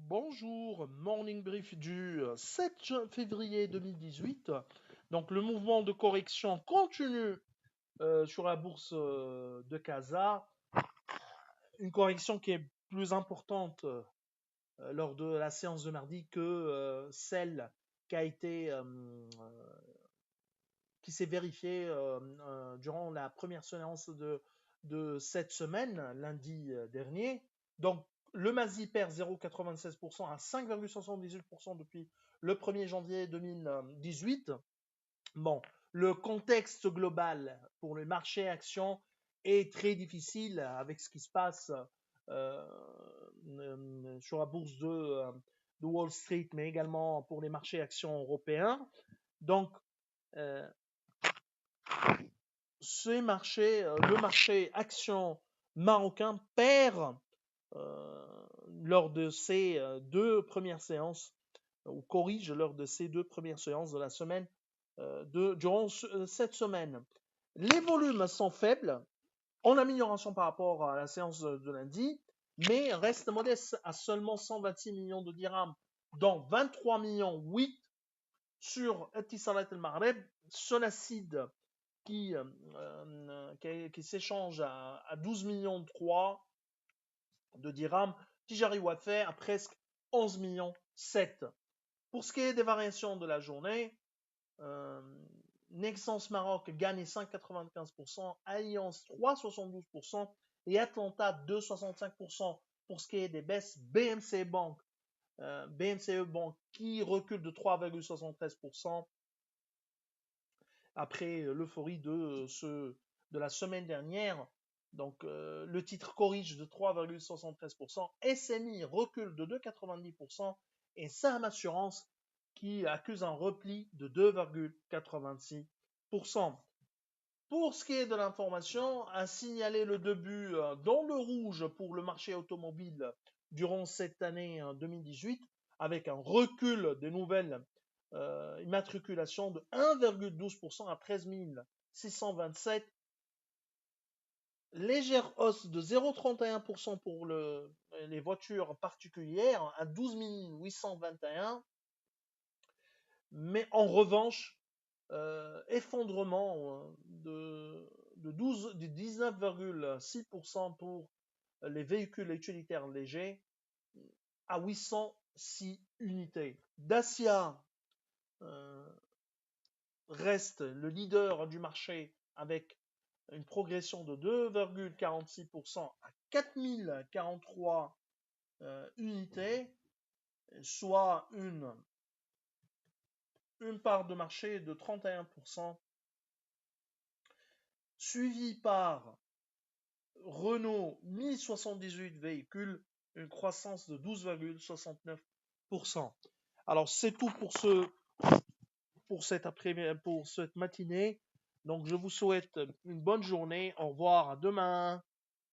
Bonjour, morning brief du 7 février 2018. Donc le mouvement de correction continue sur la bourse de Casa. Une correction qui est plus importante lors de la séance de mardi que celle qui a été qui s'est vérifiée durant la première séance de cette semaine, lundi dernier. Donc le Masi perd 0,96% à 5,78% depuis le 1er janvier 2018. Bon, le contexte global pour les marchés actions est très difficile avec ce qui se passe sur la bourse de Wall Street, mais également pour les marchés actions européens. Donc, le marché action marocain perd lors de ces deux premières séances, ou corrige lors de ces deux premières séances de la semaine, durant cette semaine. Les volumes sont faibles, en amélioration par rapport à la séance de lundi, mais restent modestes à seulement 126 millions de dirhams, dont 23 millions 8 sur Etisalat el-Maghreb, Sonacide qui s'échange à 12 millions 3 de dirhams, Tijari Wafé à presque 11 millions 7. Pour ce qui est des variations de la journée, Nexence Maroc gagne 5,95%, Alliance 3,72% et Atlanta 2,65%. Pour ce qui est des baisses, BMCE Bank qui recule de 3,73% après l'euphorie de la semaine dernière. Donc le titre corrige de 3,73%, SMI recule de 2,90% et Saham Assurance qui accuse un repli de 2,86%. Pour ce qui est de l'information, a signalé le début dans le rouge pour le marché automobile durant cette année 2018 avec un recul des nouvelles immatriculations de 1,12% à 13 627. Légère hausse de 0,31% pour les voitures particulières à 12 821. Mais en revanche, effondrement de 19,6% pour les véhicules utilitaires légers à 806 unités. Dacia reste le leader du marché avec une progression de 2,46% à 4043 unités, soit une part de marché de 31%, suivi par Renault 1078 véhicules, une croissance de 12,69%. Alors c'est tout pour cette matinée. Donc je vous souhaite une bonne journée. Au revoir, à demain.